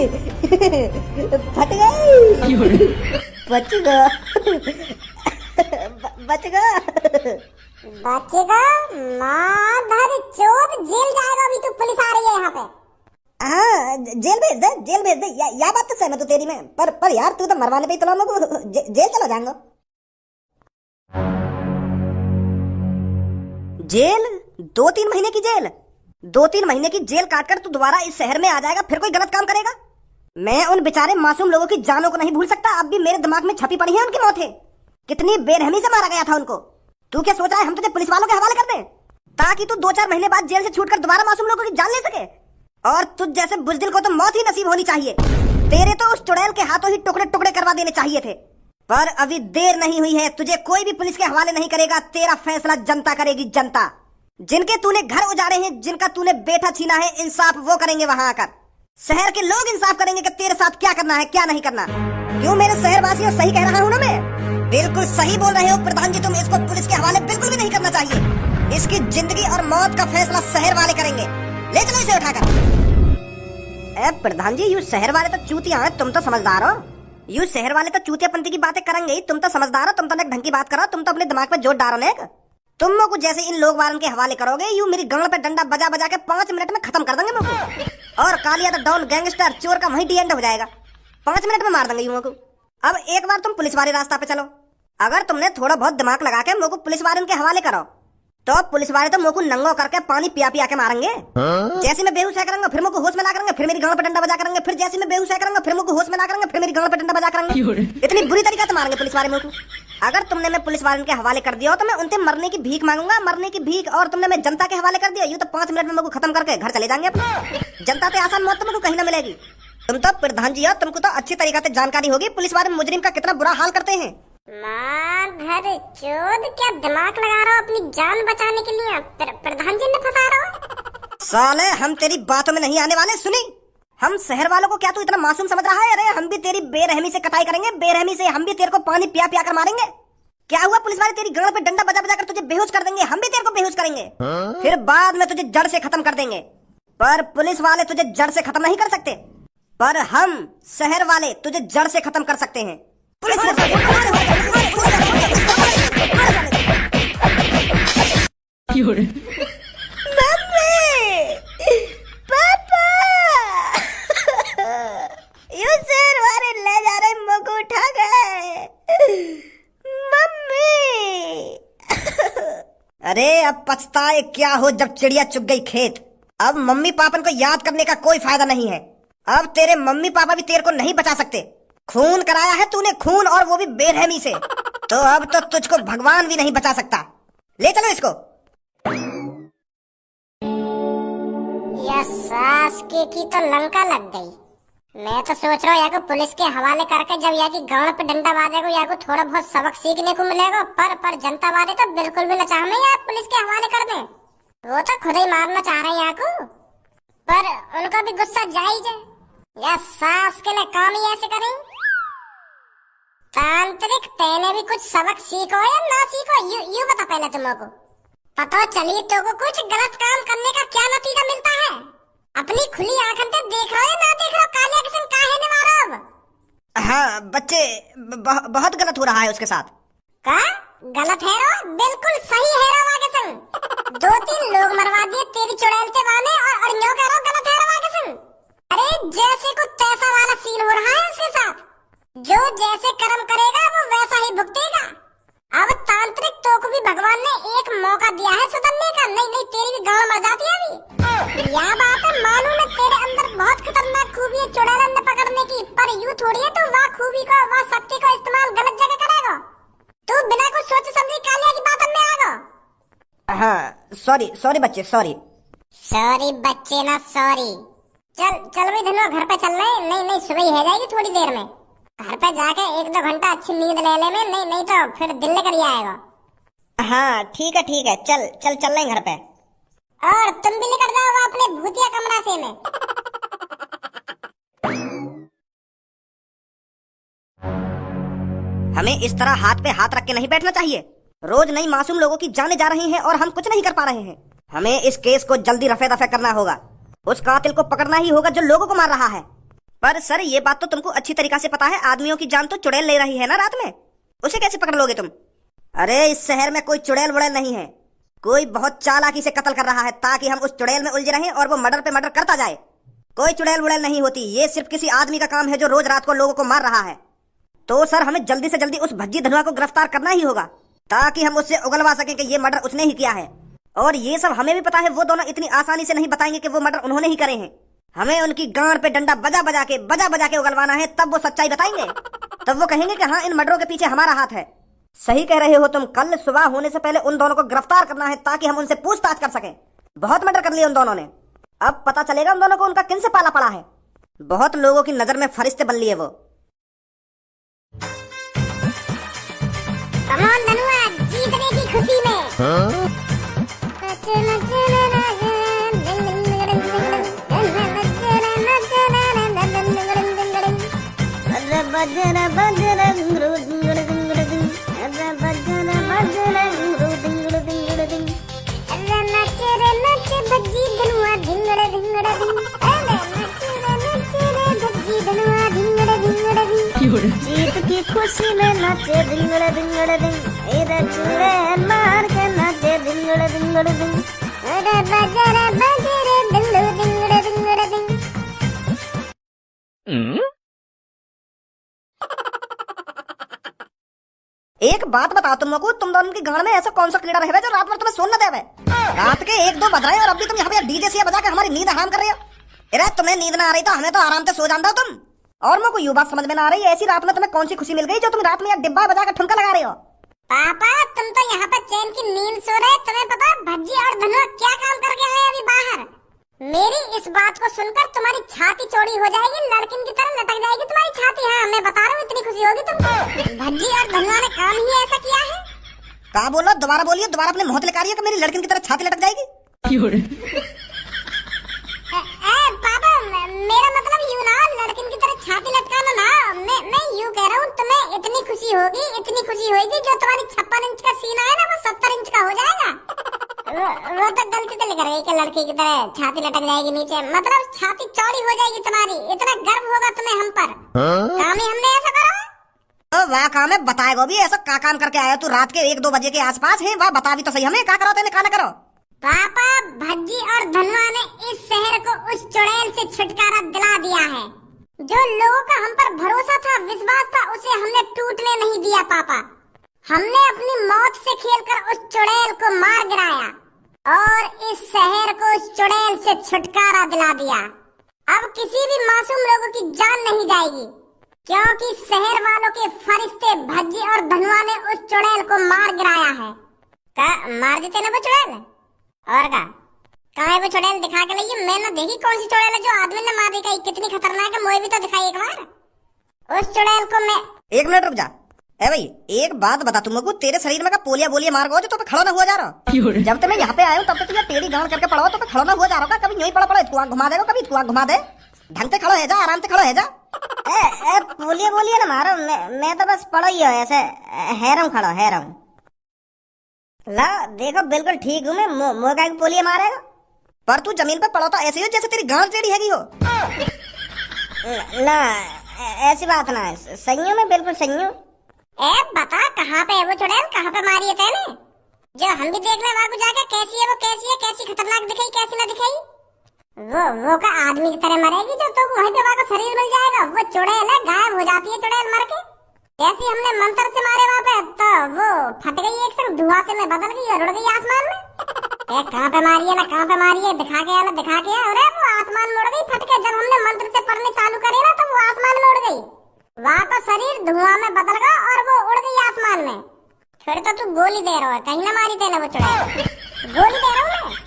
फट गई। बच गया। बच गया। बचेगा माधर चोर, जेल जाएगा अभी। तू पुलिस आ रही है यहाँ पे। हाँ जेल भेज दे, जेल भेज दे। या बात तो सहमत हूँ तेरी मैं, पर यार तू तो मरवाने पे ही तुला लोग जेल चला जाएंगे। जेल 2-3 महीने की जेल, 2-3 महीने की जेल काटकर तू दोबारा इस शहर में आ जाएगा, फिर कोई गलत काम करेगा। मैं उन बेचारे मासूम लोगों की जानों को नहीं भूल सकता। अब भी मेरे दिमाग में छपी पड़ी है उनकी मौतें। कितनी बेरहमी से मारा गया था उनको। तू क्या सोच रहा है हम तुझे पुलिस वालों के हवाले कर दें ताकि तू 2-4 महीने बाद जेल से छूटकर दोबारा मासूम लोगों की जान ले सके? और तुझ जैसे बुजदिल को तो मौत ही नसीब होनी चाहिए। तेरे तो उस चुड़ैल के हाथों ही टुकड़े टुकड़े करवा देने चाहिए थे। पर अभी देर नहीं हुई है, तुझे कोई भी पुलिस के हवाले नहीं करेगा। तेरा फैसला जनता करेगी, जनता। जिनके तूने घर उजाड़े हैं, जिनका तूने बेटा छीना है, इंसाफ वो करेंगे वहां आकर। शहर के लोग इंसाफ करेंगे कि तेरे साथ क्या करना है क्या नहीं करना। क्यों मेरे शहरवासियों, सही कह रहा हूँ ना मैं? बिल्कुल सही बोल रहे हो प्रधान जी तुम। इसको पुलिस के हवाले बिल्कुल भी नहीं करना चाहिए। इसकी जिंदगी और मौत का फैसला शहर वाले करेंगे। ले चलो इसे उठाकर। प्रधान जी यू शहर वाले तो चूतिया हैं, तुम तो समझदार हो। यू शहर वाले तो चूतियापंती की बातें करेंगे ही, तुम तो समझदार हो। तुम तो ढंग की बात करो, तुम तो अपने दिमाग पे जोर डालो ने। तुम लोग जैसे इन लोग वालों के हवाले करोगे, यू मेरी गंगल पे डंडा बजा बजा के 5 मिनट में खत्म कर देंगे मुझको। और कालिया द डॉन गैंगस्टर चोर का वहीं डी एंड हो जाएगा। 5 मिनट में मार देंगे यूं को। अब एक बार तुम पुलिस वाले रास्ता पे चलो। अगर तुमने थोड़ा बहुत दिमाग लगा के मुझको पुलिस वाले उनके हवाले करो तो पुलिस वाले तो मुझको नंगो करके पानी पिया पिया के मारेंगे। जैसे मैं बेहोश करेंगे फिर मुझको होश में ला करेंगे, फिर मेरी गंगल पे डंडा बजा करेंगे, फिर जैसे मैं बेहोश करेंगे फिर मुझको होश में ला करेंगे, फिर मेरी गंगल पे डंडा बजा करेंगे। इतनी बुरी तरीके से मारेंगे पुलिस वाले मुझको। अगर तुमने मैं पुलिस वाले के हवाले कर दिया हो तो मैं उनसे मरने की भीख मांगूंगा, मरने की भीख। और तुमने मैं जनता के हवाले कर दिया, यूं तो 5 मिनट में मुझको खत्म करके घर चले जाएंगे अपने। जनता से आसान मौत तो मुझको कहीं ना मिलेगी। तुम तो प्रधान जी हो, तुमको तो अच्छी तरीके से जानकारी होगी पुलिस वाले मुजरिम का कितना बुरा हाल करते हैं। माधर चोद, क्या दिमाग लगा रहा हो अपनी जान बचाने के लिए? प्रधान जी ने फंसा रहा हो। साले हम तेरी बातों में नहीं आने वाले। सुनी, हम शहर वालों को क्या तू इतना मासूम समझ रहा है? अरे हम भी तेरी बेरहमी से कटाई करेंगे, बेरहमी से। हम भी तेरे को पानी पिया पिया कर मारेंगे। क्या हुआ, पुलिस वाले तेरी गंगल पे डंडा बजा बजा कर तुझे बेहोश कर देंगे, हम भी तेरे को बेहोश करेंगे। फिर बाद में तुझे जड़ से खत्म कर देंगे। पर पुलिस वाले तुझे जड़ से खत्म नहीं कर सकते, पर हम शहर वाले तुझे जड़ से खत्म कर सकते हैं। पुलिस ले जा रहे मुझको उठा गए। मम्मी। अरे अब पछताए क्या हो जब चिड़िया चुग गई खेत। अब मम्मी पापा को याद करने का कोई फायदा नहीं है। अब तेरे मम्मी पापा भी तेरे को नहीं बचा सकते। खून कराया है तूने, खून, और वो भी बेरहमी से। तो अब तो तुझको भगवान भी नहीं बचा सकता। ले चलो इसको। यह सास की तो लंका लग गई। मैं तो सोच रहा हूँ या को पुलिस के हवाले करके जब या की गांव पे डंडा बाजेगा या को थोड़ा बहुत सबक सीखने को मिलेगा। पर जनता वाले तो बिल्कुल भी न चाह रहे यार पुलिस के हवाले कर दे। वो तो खुद ही मारना चाह रहे हैं या को, पर उनका भी गुस्सा जायज है। या सास के लिए काम ही ऐसे करें। तांत्रिक, तेने भी कुछ सबक सीखो या ना सीखो, यू बता पहले तुम लोगों को। पता चलिए तो को कुछ गलत काम करने का क्या नतीजा मिलता है। अपनी खुली आंखों से देख रहे हो या ना देख रहे हो? कालिया किशन काहे ने मारा अब? हाँ बच्चे, बहुत गलत हो रहा है उसके साथ। का गलत है रो? बिल्कुल सही है रो वागेशन। 2-3 लोग मरवा दिए तेरी चुड़ैल के वाले और न्यो कह रहा गलत है रो वागेशन। अरे जैसे कुछ तैसा वाला सीन हो रहा है उसके साथ। जो जैसे कर्म करेगा वो वैसा ही भुगतेगा। अब तांत्रिक तो को भी भगवान ने एक मौका दिया है सुधरने का। नहीं तेरी भी गांव मर जाती है अभी। यह बात है, मालूम है तेरे अंदर बहुत खतरनाक खूबी है चुड़ैल ने पकड़ने की, पर यूं थोड़ी है तू वह खूबी को, वह शक्ति को इस्तेमाल गलत जगह करेगा। तू बिना कुछ सोचे समझे कालिया की बात में आ गया। हाँ सॉरी बच्चे, सॉरी बच्चे ना सॉरी। चल भाई धनो घर पे चल रहे। नहीं सुबह ही हो जाएगी थोड़ी देर में। घर पे जाके 1-2 घंटा अच्छी नींद ले ले में। नहीं तो फिर दिल लेकर ही आएगा। हाँ ठीक है, चल रहे घर पे। और तुम भी निकल जाओ अपने भूतिया कमरा से में। हमें इस तरह हाथ पे हाथ रख के नहीं बैठना चाहिए। रोज नई मासूम लोगों की जानें जा रही हैं और हम कुछ नहीं कर पा रहे हैं। हमें इस केस को जल्दी रफे दफे करना होगा। उस कातिल को पकड़ना ही होगा जो लोगों को मार रहा है। पर सर ये बात तो तुमको अच्छी तरीका से पता है, आदमियों की जान तो चुड़ैल ले रही है ना रात में, उसे कैसे पकड़ लोगे तुम? अरे इस शहर में कोई चुड़ैल वुड़ैल नहीं है, कोई बहुत चालाकी से कत्ल कर रहा है ताकि हम उस चुड़ैल में उलझे रहें और वो मर्डर पे मर्डर करता जाए। कोई चुड़ैल वुड़ैल नहीं होती, ये सिर्फ किसी आदमी का काम है जो रोज रात को लोगों को मार रहा है। तो सर हमें जल्दी से जल्दी उस भज्जी धनुआ को गिरफ्तार करना ही होगा ताकि हम उससे उगलवा सकें कि ये मर्डर उसने ही किया है। और ये सब हमें भी पता है, वो दोनों इतनी आसानी से नहीं बताएंगे कि वो मर्डर उन्होंने ही करे हैं। हमें उनकी गांड पे डंडा बजा बजा के उगलवाना है, तब वो सच्चाई बताएंगे। तब वो कहेंगे कि हाँ इन मर्डरों के पीछे हमारा हाथ है। सही कह रहे हो तुम, कल सुबह होने से पहले उन दोनों को गिरफ्तार करना है ताकि हम उनसे पूछताछ कर सकें। बहुत मर्डर कर लिए उन दोनों ने, अब पता चलेगा उन दोनों को उनका किन से पाला पड़ा है। बहुत लोगों की नजर में फरिश्ते बन लिए वो। कमॉन धनुआ, जीतने की खुशी में। जीत की खुशी में नाचे धिंगड़े धिंगड़े धिंग, इधर चुड़ैल मार के नाचे धिंगड़े धिंगड़े धिंग, अरे बजरे बजरे दिल्लू धिंगड़े धिंगड़े धिंग। एक बात बताओ तुम लोगों को, तुम दोनों की गांड में ऐसा कौन सा कीड़ा रहे जो रात भर तुम्हें सोने न देवे? रात के 1-2 बज रहे हैं और अभी तुम यहाँ पे डीजे से बजा के हमारी नींद हराम कर रहे हो। अरे तुम्हें नींद ना आ रही तो हमें तो आराम से सो जान दो तुम। और मुझको ये बात समझ में ना आ रही, ऐसी रात में तुम्हें कौन सी खुशी मिल गई जो तुम रात में डिब्बा बजा कर ठुमका लगा रहे हो? पापा तुम तो यहाँ पर चैन की नींद सो रहे, तुम्हें पता भज्जी और धनुआ क्या काम करके आए अभी बाहर? मेरी इस बात को सुनकर तुम्हारी छाती चौड़ी हो जाएगी, लड़किन की तरह लटक जाएगी तुम्हारी छाती। हाँ मैं बता रहा हूँ, इतनी खुशी होगी तुमको। भज्जी और धनुआ ने काम ही ऐसा किया है। कहा बोलो, दोबारा बोलिए, दोबारा अपने मुंह लगा रही है कि मेरी लड़किन की तरह छाती लटक जाएगी। पापा मेरा मतलब यूं ना, लड़किन की तरह छाती लटकाना ना, मैं यूं कह रहा हूँ तुम्हें इतनी खुशी होगी जो तुम्हारी 56 इंच का सीना है ना वो 70 इंच का हो जाएगा। वो तो गलती से लिख रही कि लड़की की तरह छाती लटक जाएगी नीचे, मतलब छाती चौड़ी हो जाएगी तुम्हारी, इतना गर्व होगा तुम्हें हम पर। काम ही हमने ऐसा करा। वाह काम है, बताएगा भी ऐसा का काम करके आया तू रात के 1-2 बजे के आसपास है? वाह बता भी तो सही हमें, क्या करो तेने, का करो? पापा भज्जी और धनुआ ने इस शहर को उस चुड़ैल से छुटकारा दिला दिया है। जो लोगों का हम पर भरोसा था, विश्वास था, उसे हमने टूटने नहीं दिया पापा। हमने अपनी मौत से खेलकर उस चुड़ैल को मार गिराया और इस शहर को उस चुड़ैल से छुटकारा दिला दिया। अब किसी भी मासूम लोगों की जान नहीं जाएगी, क्योंकि शहर वालों के फरिश्ते भज्जी और धनुआ ने उस चुड़ैल को मार गिराया है। का मार देते ना वो चुड़ैल? और कहाँ है वो चुड़ैल? दिखा के लाइए, मैं ना देखी कौन सी चुड़ैल है जो आदमी ने मार दी, कितनी खतरनाक है, मुझे भी तो दिखाई एक बार उस चुड़ैल को। मैं 1 मिनट रुक जा। ए भाई एक बात बता, तुमको तेरे शरीर में का पोलिया बोलिया मार गो जो तो पे खड़ा ना हुआ जा रहा? जब तक मैं यहाँ पे आया हूँ तब तक तुझे टेढ़ी गांड करके पड़ा तो पे खड़ा ना हुआ जा रहा, कभी यूं ही पड़ा इतना घुमा देगा, कभी इतना घुमा दे। ढंग से खड़ो है जा, आराम से खड़ो है जा। पोलिया बोलिए ना मारो, मैं तो बस पड़ा ही हूँ ऐसे, हैरम खड़ा हैरम। ला देखो बिल्कुल ठीक हूँ मैं, मोगा की पोलिया मारेगा। पर तू जमीन पर पड़ा तो ऐसे हो जैसे तेरी गांड टेढ़ी हैगी हो। ना ऐसी बात ना है, सही हूँ मैं, बिल्कुल सही हूँ। बता कहाँ पे है वो चुड़ैल, कहाँ पे मारी है तेने? जो हम भी देख रहे वहाँ को जाके, कैसी है वो, कैसी खतरनाक दिखाई, कैसी ना दिखाई? वो का आदमी की तरह मरेगी जो तो वहीं पे वहाँ का शरीर मिल जाएगा। वो चुड़ैल है, गायब हो जाती है चुड़ैल मर के। जैसे हमने मंत्र से मारे वहाँ पे तो वो फट गई एक संग, धुआं से में बदल गई और उड़ गई आसमान में। कहाँ पे मारी है ना, कहाँ पे मारी है, दिखा के आना, दिखा के। अरे वो आसमान में उड़ गई फट के, जब हमने मंत्र से पढ़ने चालू करे ना तो वो आसमान में उड़ गई, वहाँ का शरीर धुआं में बदल गया और वो उड़ गई आसमान में। फिर तो तू गोली दे रहा है, कहीं ना मारी तेने वो चुड़ैल? गोली दे रहा हूँ मैं,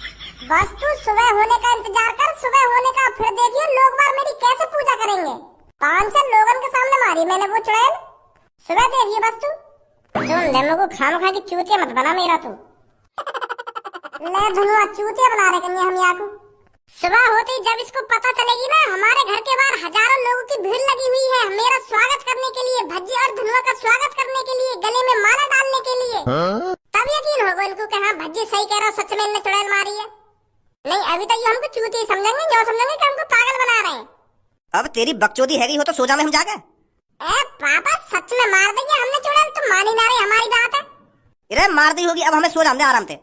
बस तू सुबह होने का इंतजार कर, सुबह होने का, फिर देखिए लोग बार मेरी कैसे पूजा करेंगे। 500 लोगों के सामने मारी मैंने वो चुड़ैल, सुबह देखिए बस तू। जो लेमो को खाम की चूतिया मत बना मेरा तू। ले धनुआ चूतिया बना रहे कन्या हम यहाँ को। सुबह होते ही जब इसको पता चलेगी ना, हमारे घर के बाहर हजारों लोगों की भीड़ लगी हुई है मेरा स्वागत करने के लिए, भज्जी और धनुआ का स्वागत करने के लिए, गले में माला डालने के लिए। तब यकीन होगा इनको कि हाँ भज्जी सही कह रहा, सच में इनने चुड़ैल मारी है। नहीं अभी तक ये हमको चूती समझेंगे, जो समझेंगे कि हमको पागल बना रहे हैं। अब तेरी बकचोदी हैगी हो तो सो जा में हम जाके। ए पापा सच में मार देंगे हमने चुड़ैल, तुम मान ही ना रहे हमारी बात है। अरे मार दी होगी, अब हमें सो जाने दे आराम से।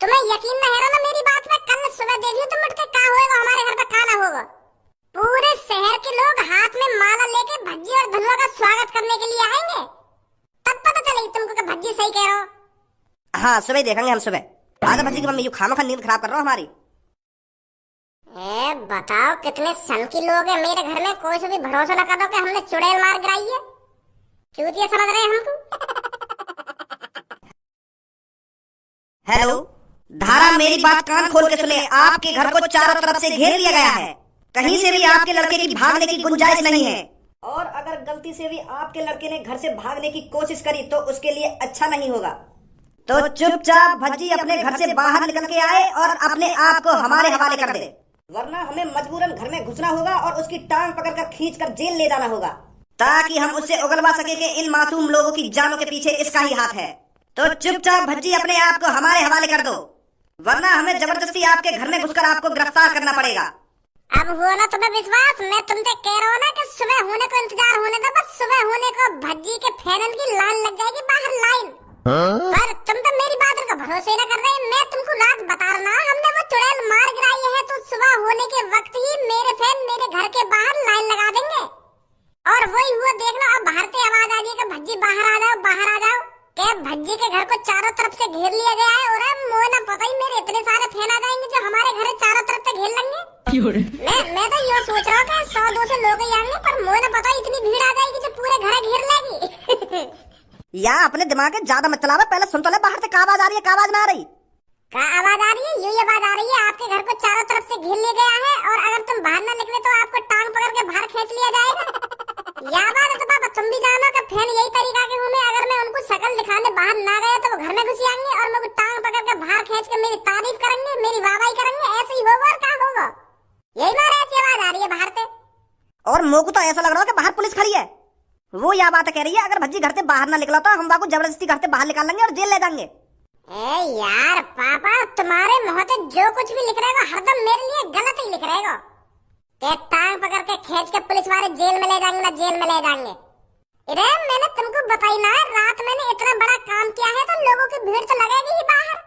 तुम्हें यकीन नहीं है ना मेरी बात पे? कल सुबह देखियो तुम उठ के क्या होएगा, हमारे घर पे खाना होगा। पूरे शहर के लोग हाथ में माला लेके भज्जी और धनुआ का स्वागत करने के लिए आएंगे, तब पता चलेगी तुमको कि भज्जी सही कह रहा हो। हाँ सुबह ही देखेंगे हम सुबह। आजा भज्जी की मम्मी, यू खामखा नींद खराब कर रहा हो हमारी। ए बताओ कितने सन की लोग हैं मेरे घर में, कोई से भी भरोसा न करो कि हमने चुड़ैल मार गिराई है। चूतिया समझ रहे हैं हमको। हेलो धारा, मेरी बात कान खोल के सुने। आपके घर को चारों तरफ से घेर लिया गया है, कहीं से भी आपके लड़के की भागने की गुंजाइश नहीं है। और अगर गलती से भी आपके लड़के ने घर से भागने की कोशिश करी तो उसके लिए अच्छा नहीं होगा। तो चुपचाप भज्जी अपने घर से बाहर निकल के आए और अपने आप को हमारे हवाले कर दे, वरना हमें मजबूरन घर में घुसना होगा और उसकी टांग पकड़कर खींचकर जेल ले जाना होगा, ताकि हम उससे उगलवा सके कि इन मासूम लोगों की जानों के पीछे इसका ही हाथ है। तो चुपचाप भज्जी अपने आप को हमारे हवाले कर दो, वरना हमें जबरदस्ती आपके घर में घुसकर आपको गिरफ्तार करना पड़ेगा। अब हुआ ना तुम्हें विश्वास? मैं तुमसे कह रहा हूँ ना कि सुबह होने को इंतजार होने दो, बस सुबह होने को भज्जी के फैनल की लाइन लग जाएगी बाहर, लाइन। पर तुम तो मेरी बात का भरोसे न कर रहे। मैं तुमको रात बता रहा, हमने वो चुड़ैल मार गिराई है, तो सुबह होने के वक्त ही मेरे फैन मेरे घर के बाहर लाइन लगा देंगे। और वही हुआ देखना, अब बाहर से आवाज आ गई कि भज्जी बाहर आ जाओ, बाहर आ जाओ। क्या भज्जी के घर को चारों तरफ से घेर लिया गया है, और मुझे ना पता ही मेरे इतने सारे फैन आ जाएंगे जो हमारे घर चारों तरफ से घेर लेंगे। मैं तो ये सोच रहा हूँ कि 100-200 लोग ही आएंगे, पर मुझे ना पता इतनी भीड़ आ जाएगी जो पूरे घर घेर लेगी। या अपने दिमाग में ज्यादा मत चलावा, पहले सुन तो ले बाहर से क्या आवाज आ रही है, क्या आवाज ना आ रही। क्या आवाज आ रही है? ये आवाज आ रही है, आपके घर को चारों तरफ से घेर लिया गया है, और अगर तुम बाहर न निकले तो आपको टांग पकड़ के बाहर खींच लिया जाएगा। या बात है तो पापा तुम भी जानो कि फैन यही तरीका के होंगे, अगर मैं उनको शकल दिखाने बाहर ना गया तो वो घर में घुस आएंगे और मेरे को टांग पकड़ के बाहर खींच के मेरी तारीफ करेंगे, मेरी वाहवाही करेंगे। ऐसे ही होगा और क्या होगा? यही ना ऐसी आवाज आ रही है बाहर से। और मोह को तो ऐसा लग रहा है कि बाहर पुलिस खड़ी है। वो यह बात कह रही है, अगर भज्जी घर से बाहर ना निकला तो हम वाको जबरदस्ती घर से बाहर निकाल लेंगे और जेल ले जाएंगे। ए यार पापा, तुम्हारे मुंह से जो कुछ भी लिख रहेगा हरदम मेरे लिए गलत ही लिख रहेगा। के टांग पकड़ के खींच के पुलिस वाले जेल में ले जाएंगे ना, जेल में ले जाएंगे। अरे मैंने तुमको बताई ना, रात मैंने इतना बड़ा काम किया है तो लोगों की भीड़ तो लगेगी ही बाहर।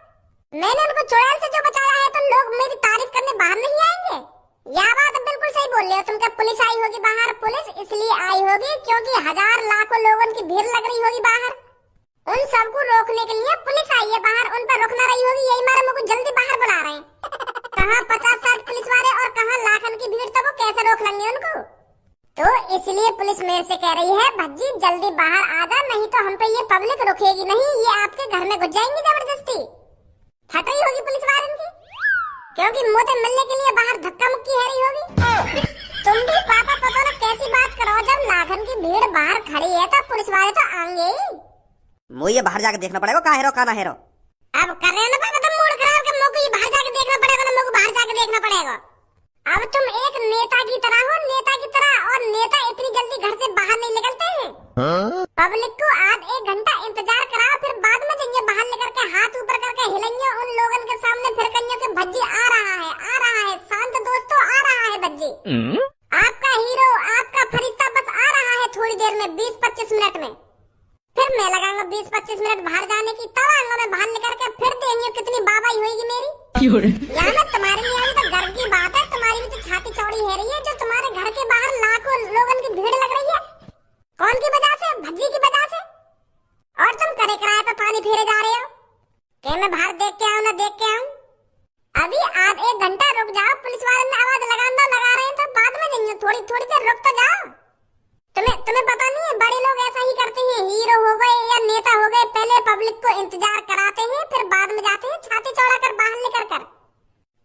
मैंने उनको चुड़ैल से जो बचाया है तो लोग मेरी तारीफ करने बाहर नहीं आएंगे। यह बात बिल्कुल सही बोल रहे हो तुम। क्या पुलिस आई होगी बाहर? पुलिस इसलिए आई होगी क्योंकि हजार लाखों लोगों की भीड़ लग रही होगी बाहर। उन सबको रोकने के लिए पुलिस आई है बाहर, उन पर रुक ना रही होगी, यही मारे मुझको जल्दी बाहर बुला रहे हैं। कहाँ 50-60 पुलिस वाले और कहाँ लाखन की भीड़, तो वो कैसे रोक लेंगे उनको? तो इसलिए पुलिस मेरे से कह रही है भज्जी जल्दी बाहर आ जा, नहीं तो हम पे ये पब्लिक रुकेगी नहीं, ये आपके घर में घुस जाएंगी जबरदस्ती। फट रही होगी पुलिस वाले की, क्योंकि मोटे मिलने के लिए बाहर धक्का मुक्की है रही होगी। तुम भी पापा पता ना कैसी बात करो, जब लाखन की भीड़ बाहर खड़ी है तो पुलिस वाले तो आएंगे ही। मुझे बाहर जाके देखना पड़ेगा का हेरो का ना हेरो। अब कर रहे हो ना पापा तुम मूड खराब, के मुझको बाहर जाके देखना पड़ेगा ना, मुझको बाहर जाके देखना पड़ेगा। अब तुम एक नेता की तरह हो, नेता की तरह, और नेता इतनी जल्दी घर से बाहर नहीं निकलते हैं। पब्लिक को आध एक घंटा इंतजार कराओ, फिर बाद में जाइए बाहर लेकर के हाथ ऊपर करके हिलाइए उन लोगों के सामने, फिर कहिए कि भज्जी आ रहा है, आ रहा है। शांत दोस्तों, आ रहा है भज्जी, आपका हीरो, आपका फरिश्ता बस आ रहा है थोड़ी देर में, 20-25 मिनट में। फिर मैं लगाऊंगा 20-25 मिनट बाहर जाने की, तब आऊंगा मैं बाहर निकल के, फिर देंगे कितनी बाबाई होगी मेरी। यहाँ मैं तुम्हारे लिए आई तो गर्व की बात है, तुम्हारी भी तो छाती चौड़ी है रही है, जो तुम्हारे घर के बाहर लाखों लोगों की भीड़ लग रही है। कौन की वजह से? भज्जी की वजह से। और तुम करे किराए पे पानी फेरे जा रहे हो कि मैं बाहर देख के आऊं ना देख के आऊं? अभी आध एक घंटा रुक जाओ, पुलिस वाले ने आवाज लगा रहे हैं तो बाद में जाइए, थोड़ी देर रुक तो जाओ। तुम्हें पता नहीं है, बड़े लोग ऐसा ही करते हैं, हीरो हो गए या नेता हो गए, पहले पब्लिक को इंतजार कराते हैं, फिर बाद में जाते हैं छाती चौड़ा कर बाहर निकल कर।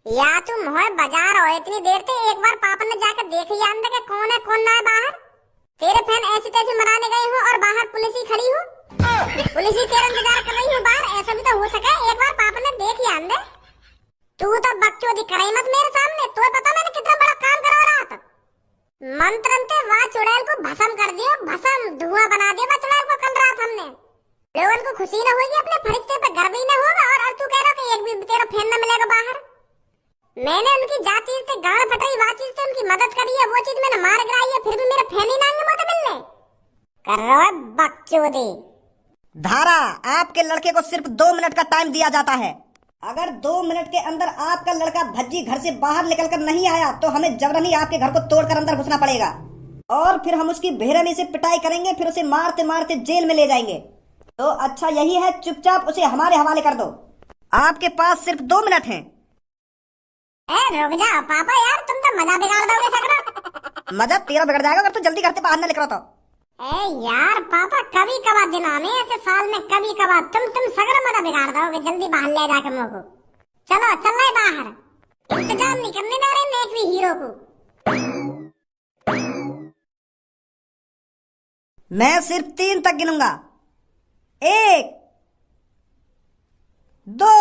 या तुम हो बाजार हो इतनी देर से, एक बार पापा ने जाकर देख ही आंदे कि कौन है कौन ना है बाहर। तेरे फैन ऐसी तैसी मनाने गए हो और बाहर पुलिस ही खड़ी हो, पुलिस ही तेरा इंतजार कर रही हो बाहर, ऐसा भी तो हो सके एक बार पापा ने देख ही आंदे। तू तो बकचोदी करे मत मेरे सामने, तो पता मैंने कितना बड़ा काम करा रहा था। मंत्रंते वह चुड़ैल को भस्म कर दियो, भस्म धुआं बना दिया वह चुड़ैल को कल रात हमने। लोगों को खुशी न होगी, अपने फरिश्ते पे गर्व ही न होगा, और तू कह रहा कि एक भी तेरा फैन न मिलेगा बाहर। मैंने उनकी जा चीज से गाड़ फटाई, वा चीज से उनकी मदद करी है, वो चीज मैंने मार गिराई है, फिर भी मेरे फैन ही नांगे मुंह मिलने कर रहा है बकचोदी। धारा, आपके लड़के को सिर्फ 2 मिनट का टाइम दिया जाता है। अगर 2 मिनट के अंदर आपका लड़का भज्जी घर से बाहर निकलकर नहीं आया तो हमें जबरनी आपके घर को तोड़कर अंदर घुसना पड़ेगा और फिर हम उसकी बेरहमी से पिटाई करेंगे, फिर उसे मारते मारते जेल में ले जाएंगे। तो अच्छा यही है, चुपचाप उसे हमारे हवाले कर दो। आपके पास सिर्फ 2 मिनट हैं। रुक जाओ पापा यार, तुम तो मजा बिगाड़ दोगे सगरा। मजा तेरा बिगड़ जाएगा अगर तू जल्दी घर से बाहर न निकलो तो। यार पापा, कभी कभार दिन आने ऐसे साल में, कभी कभार तुम सगरा मजा बिगाड़ दोगे। जल्दी बाहर ले जाके मुंह को चलो, चल रहे बाहर, इंतजाम नहीं करने दे रहे नेक भी हीरो को। मैं सिर्फ 3 तक गिनूंगा। 1 2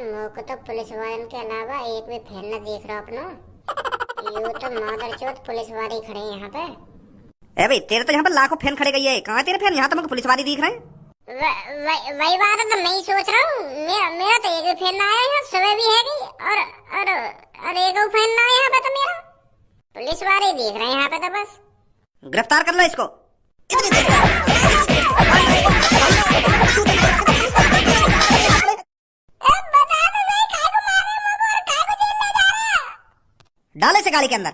मुझको तो पुलिस वाले के अलावा एक भी फैन न देख रहा अपना। यूं तो मादरचोद पुलिस वाले खड़े हैं यहाँ पे। भाई तेरे तो यहाँ पर लाखों फैन खड़े गई है, कहाँ तेरे फैन? यहाँ तो मुझे पुलिस वाले दिख रहे हैं। वही बात है तो मैं ही सोच रहा हूँ। मेरा तो एक भी फैन ना आया यहाँ, सुबह भी है गई और एक फैन ना आया यहाँ पे तो मेरा। पुलिस वाले दिख रहे हैं यहाँ पे तो बस। गिरफ्तार कर लो इसको। डाले से गाड़ी के अंदर।